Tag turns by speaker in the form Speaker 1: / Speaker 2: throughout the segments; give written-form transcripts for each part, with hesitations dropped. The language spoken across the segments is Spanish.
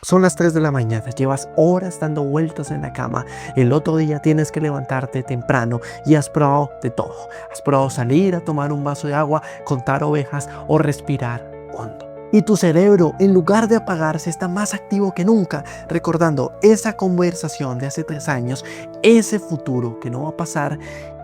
Speaker 1: Son las 3 de la mañana, llevas horas dando vueltas en la cama, el otro día tienes que levantarte temprano y has probado de todo. Has probado salir a tomar un vaso de agua, contar ovejas o respirar hondo. Y tu cerebro, en lugar de apagarse, está más activo que nunca, recordando esa conversación de hace 3 años, ese futuro que no va a pasar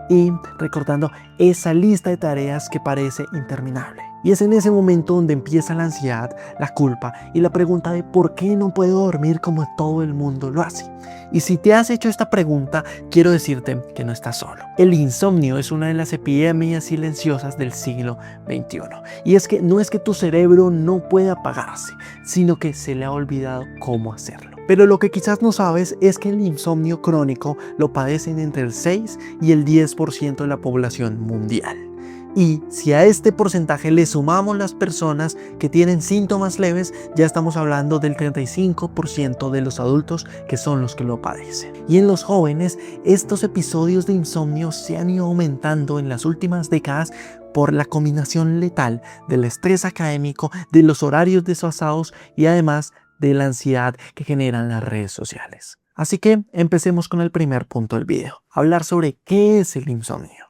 Speaker 1: y recordando esa lista de tareas que parece interminable. Y es en ese momento donde empieza la ansiedad, la culpa y la pregunta de por qué no puedo dormir como todo el mundo lo hace. Y si te has hecho esta pregunta, quiero decirte que no estás solo. El insomnio es una de las epidemias silenciosas del siglo XXI. Y es que no es que tu cerebro no pueda apagarse, sino que se le ha olvidado cómo hacerlo. Pero lo que quizás no sabes es que el insomnio crónico lo padecen entre el 6 y el 10% de la población mundial. Y si a este porcentaje le sumamos las personas que tienen síntomas leves, ya estamos hablando del 35% de los adultos que son los que lo padecen. Y en los jóvenes, estos episodios de insomnio se han ido aumentando en las últimas décadas por la combinación letal del estrés académico, de los horarios desfasados y además de la ansiedad que generan las redes sociales. Así que empecemos con el primer punto del video, hablar sobre qué es el insomnio.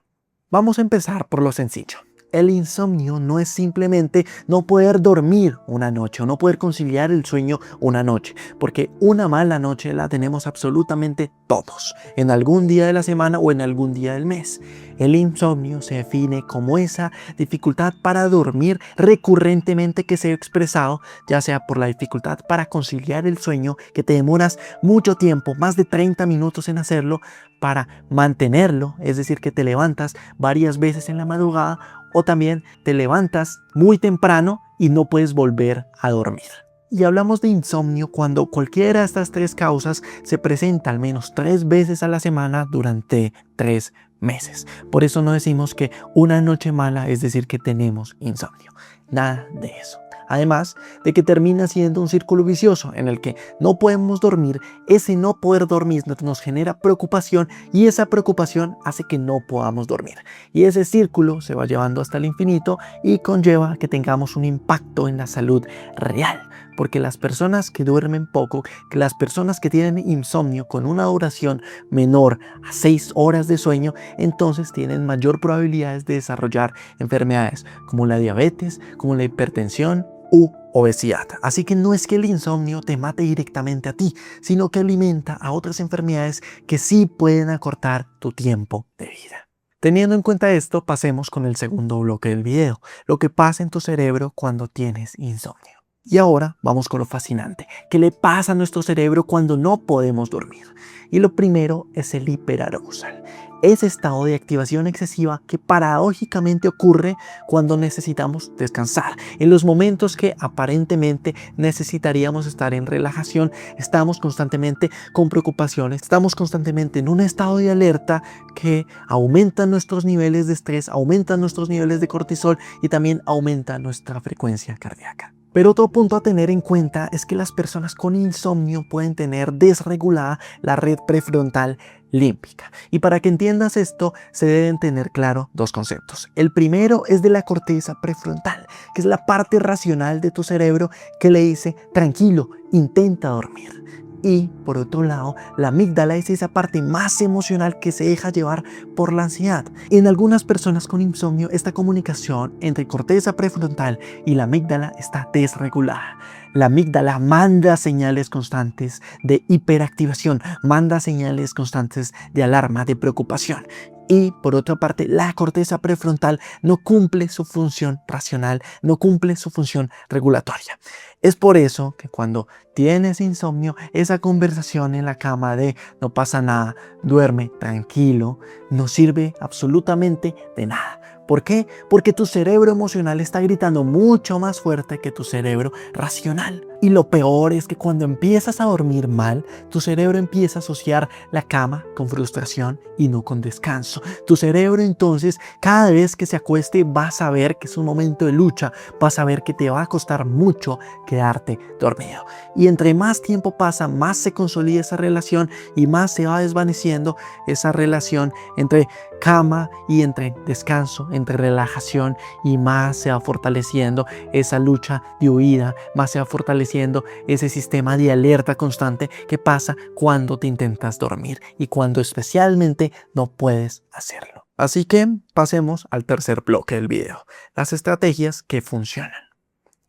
Speaker 1: Vamos a empezar por lo sencillo. El insomnio no es simplemente no poder dormir una noche o no poder conciliar el sueño una noche, porque una mala noche la tenemos absolutamente todos, en algún día de la semana o en algún día del mes. El insomnio se define como esa dificultad para dormir recurrentemente que se ha expresado, ya sea por la dificultad para conciliar el sueño, que te demoras mucho tiempo, más de 30 minutos en hacerlo, para mantenerlo, es decir, que te levantas varias veces en la madrugada, o también te levantas muy temprano y no puedes volver a dormir. Y hablamos de insomnio cuando cualquiera de estas 3 causas se presenta al menos 3 veces a la semana durante 3 meses. Por eso no decimos que una noche mala es decir que tenemos insomnio. Nada de eso. Además de que termina siendo un círculo vicioso en el que no podemos dormir, ese no poder dormir nos genera preocupación y esa preocupación hace que no podamos dormir. Y ese círculo se va llevando hasta el infinito y conlleva que tengamos un impacto en la salud real. Porque las personas que duermen poco, que las personas que tienen insomnio con una duración menor a 6 horas de sueño, entonces tienen mayor probabilidades de desarrollar enfermedades como la diabetes, como la hipertensión u obesidad. Así que no es que el insomnio te mate directamente a ti, sino que alimenta a otras enfermedades que sí pueden acortar tu tiempo de vida. Teniendo en cuenta esto, pasemos con el segundo bloque del video, lo que pasa en tu cerebro cuando tienes insomnio. Y ahora vamos con lo fascinante, ¿qué le pasa a nuestro cerebro cuando no podemos dormir? Y lo primero es el hiperarousal, ese estado de activación excesiva que paradójicamente ocurre cuando necesitamos descansar. En los momentos que aparentemente necesitaríamos estar en relajación, estamos constantemente con preocupaciones, estamos constantemente en un estado de alerta que aumenta nuestros niveles de estrés, aumenta nuestros niveles de cortisol y también aumenta nuestra frecuencia cardíaca. Pero otro punto a tener en cuenta es que las personas con insomnio pueden tener desregulada la red prefrontal límbica. Y para que entiendas esto, se deben tener claro 2 conceptos. El primero es de la corteza prefrontal, que es la parte racional de tu cerebro que le dice, tranquilo, intenta dormir. Y por otro lado, la amígdala es esa parte más emocional que se deja llevar por la ansiedad. En algunas personas con insomnio, esta comunicación entre corteza prefrontal y la amígdala está desregulada. La amígdala manda señales constantes de hiperactivación, manda señales constantes de alarma, de preocupación. Y por otra parte, la corteza prefrontal no cumple su función racional, no cumple su función regulatoria. Es por eso que cuando tienes insomnio, esa conversación en la cama de no pasa nada, duerme tranquilo, no sirve absolutamente de nada. ¿Por qué? Porque tu cerebro emocional está gritando mucho más fuerte que tu cerebro racional. Y lo peor es que cuando empiezas a dormir mal, tu cerebro empieza a asociar la cama con frustración y no con descanso. Tu cerebro entonces cada vez que se acueste va a saber que es un momento de lucha, va a saber que te va a costar mucho quedarte dormido. Y entre más tiempo pasa, más se consolida esa relación y más se va desvaneciendo esa relación entre cama y entre descanso, entre relajación, y más se va fortaleciendo esa lucha de huida, más se va fortaleciendo estableciendo ese sistema de alerta constante que pasa cuando te intentas dormir y cuando especialmente no puedes hacerlo. Así que pasemos al tercer bloque del video, las estrategias que funcionan.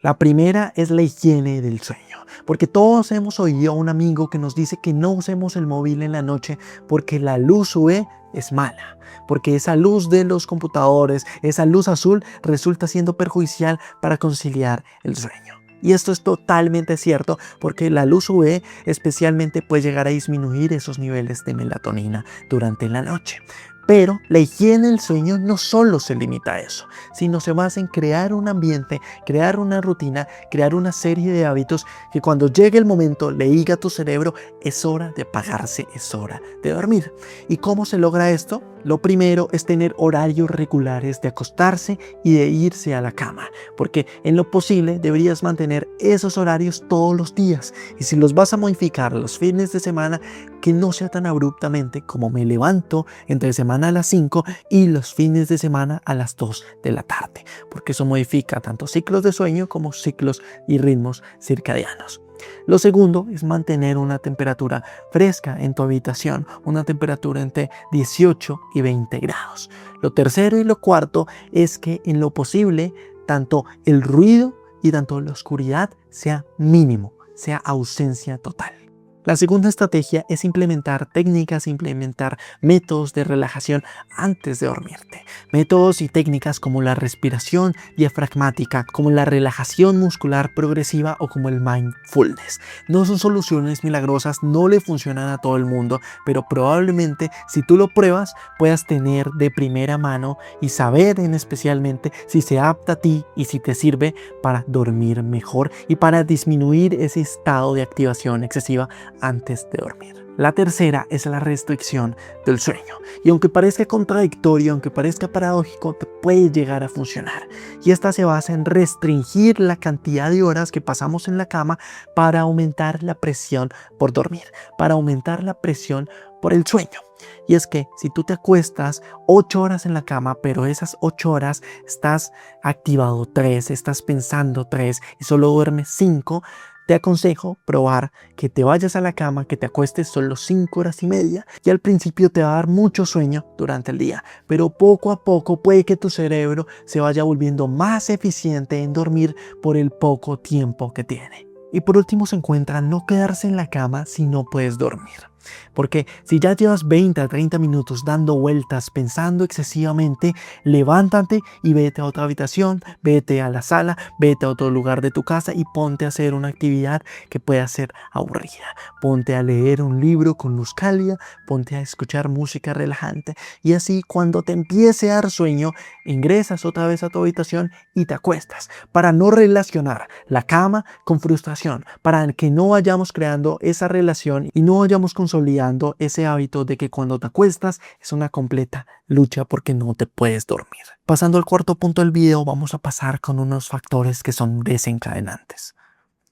Speaker 1: La primera es la higiene del sueño, porque todos hemos oído a un amigo que nos dice que no usemos el móvil en la noche porque la luz UV es mala, porque esa luz de los computadores, esa luz azul resulta siendo perjudicial para conciliar el sueño. Y esto es totalmente cierto porque la luz UV especialmente puede llegar a disminuir esos niveles de melatonina durante la noche. Pero la higiene del sueño no solo se limita a eso, sino se basa en crear un ambiente, crear una rutina, crear una serie de hábitos que cuando llegue el momento le diga a tu cerebro es hora de apagarse, es hora de dormir. ¿Y cómo se logra esto? Lo primero es tener horarios regulares de acostarse y de irse a la cama, porque en lo posible deberías mantener esos horarios todos los días. Y si los vas a modificar los fines de semana, que no sea tan abruptamente como me levanto entre semana a las 5 y los fines de semana a las 2 de la tarde, porque eso modifica tanto ciclos de sueño como ciclos y ritmos circadianos. Lo segundo es mantener una temperatura fresca en tu habitación, una temperatura entre 18 y 20 grados. Lo tercero y lo cuarto es que en lo posible tanto el ruido y tanto la oscuridad sea mínimo, sea ausencia total. La segunda estrategia es implementar técnicas, implementar métodos de relajación antes de dormirte. Métodos y técnicas como la respiración diafragmática, como la relajación muscular progresiva o como el mindfulness. No son soluciones milagrosas, no le funcionan a todo el mundo, pero probablemente si tú lo pruebas puedas tener de primera mano y saber en especialmente si se adapta a ti y si te sirve para dormir mejor y para disminuir ese estado de activación excesiva antes de dormir. La tercera es la restricción del sueño. Y aunque parezca contradictorio, aunque parezca paradójico, te puede llegar a funcionar. Y esta se basa en restringir la cantidad de horas que pasamos en la cama para aumentar la presión por dormir, para aumentar la presión por el sueño. Y es que si tú te acuestas 8 horas en la cama, pero esas 8 horas estás activado 3, estás pensando 3 y solo duermes 5, te aconsejo probar que te vayas a la cama, que te acuestes solo 5 horas y media y al principio te va a dar mucho sueño durante el día, pero poco a poco puede que tu cerebro se vaya volviendo más eficiente en dormir por el poco tiempo que tiene. Y por último se encuentra no quedarse en la cama si no puedes dormir. Porque si ya llevas 20 a 30 minutos dando vueltas pensando excesivamente, levántate y vete a otra habitación, vete a la sala, vete a otro lugar de tu casa y ponte a hacer una actividad que pueda ser aburrida. Ponte a leer un libro con luz cálida, ponte a escuchar música relajante y así cuando te empiece a dar sueño, ingresas otra vez a tu habitación y te acuestas para no relacionar la cama con frustración, para que no vayamos creando esa relación y no vayamos consolidando ese hábito de que cuando te acuestas es una completa lucha porque no te puedes dormir. Pasando al cuarto punto del video, vamos a pasar con unos factores que son desencadenantes.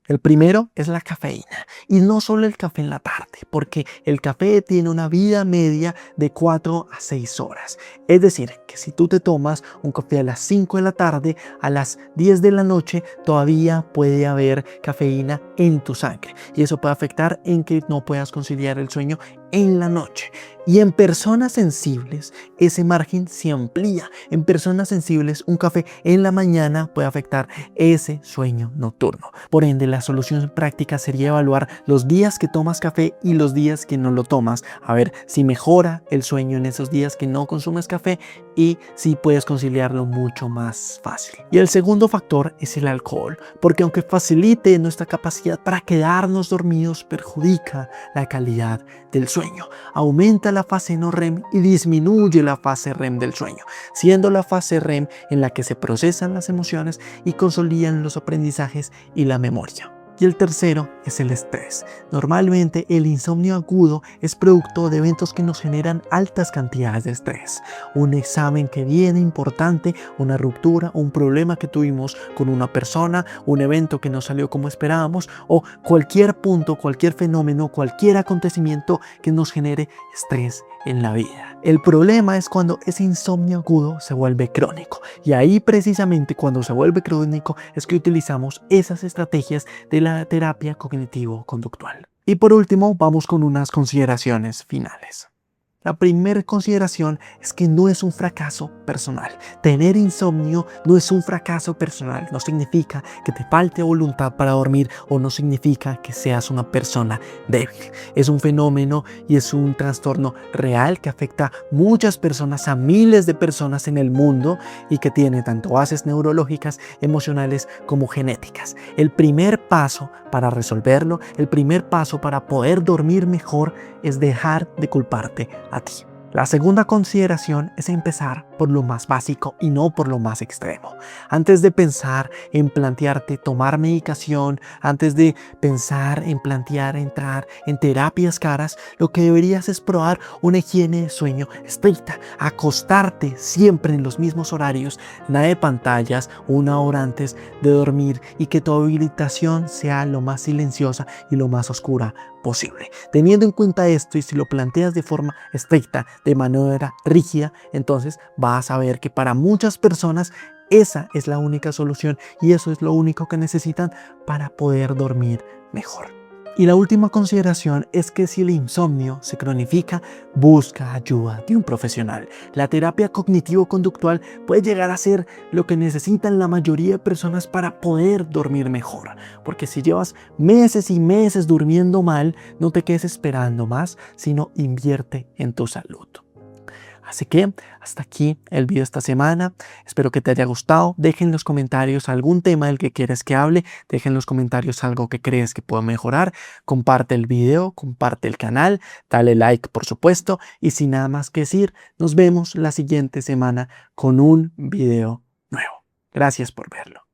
Speaker 1: El primero es la cafeína y no solo el café en la tarde, porque el café tiene una vida media de 4 a 6 horas. Es decir, que si tú te tomas un café a las 5 de la tarde, a las 10 de la noche todavía puede haber cafeína en tu sangre y eso puede afectar en que no puedas conciliar el sueño en la noche. Y en personas sensibles ese margen se amplía. En personas sensibles un café en la mañana puede afectar ese sueño nocturno. Por ende, la solución práctica sería evaluar los días que tomas café y los días que no lo tomas. A ver si mejora el sueño en esos días que no consumes café y si puedes conciliarlo mucho más fácil. Y el segundo factor es el alcohol, porque aunque facilite nuestra capacidad para quedarnos dormidos, perjudica la calidad del sueño. Aumenta la fase no REM y disminuye la fase REM del sueño, siendo la fase REM en la que se procesan las emociones y consolidan los aprendizajes y la memoria. Y el tercero es el estrés. Normalmente el insomnio agudo es producto de eventos que nos generan altas cantidades de estrés. Un examen que viene importante, una ruptura, un problema que tuvimos con una persona, un evento que no salió como esperábamos o cualquier punto, cualquier fenómeno, cualquier acontecimiento que nos genere estrés en la vida. El problema es cuando ese insomnio agudo se vuelve crónico y ahí precisamente cuando se vuelve crónico es que utilizamos esas estrategias de la terapia cognitivo-conductual. Y por último, vamos con unas consideraciones finales. La primera consideración es que no es un fracaso personal. Tener insomnio no es un fracaso personal. No significa que te falte voluntad para dormir o no significa que seas una persona débil. Es un fenómeno y es un trastorno real que afecta a muchas personas, a miles de personas en el mundo y que tiene tanto bases neurológicas, emocionales como genéticas. El primer paso para resolverlo, el primer paso para poder dormir mejor es dejar de culparte a ti. La segunda consideración es empezar por lo más básico y no por lo más extremo. Antes de pensar en plantearte tomar medicación, antes de pensar en plantear entrar en terapias caras, lo que deberías es probar una higiene de sueño estricta, acostarte siempre en los mismos horarios, nada de pantallas, una hora antes de dormir y que tu habitación sea lo más silenciosa y lo más oscura posible. Teniendo en cuenta esto y si lo planteas de forma estricta, de manera rígida, entonces vas a ver que para muchas personas esa es la única solución y eso es lo único que necesitan para poder dormir mejor. Y la última consideración es que si el insomnio se cronifica, busca ayuda de un profesional. La terapia cognitivo-conductual puede llegar a ser lo que necesitan la mayoría de personas para poder dormir mejor. Porque si llevas meses y meses durmiendo mal, no te quedes esperando más, sino invierte en tu salud. Así que hasta aquí el video esta semana. Espero que te haya gustado. Deja en los comentarios algún tema del que quieres que hable. Deja en los comentarios algo que crees que puedo mejorar. Comparte el video, comparte el canal, dale like por supuesto. Y sin nada más que decir, nos vemos la siguiente semana con un video nuevo. Gracias por verlo.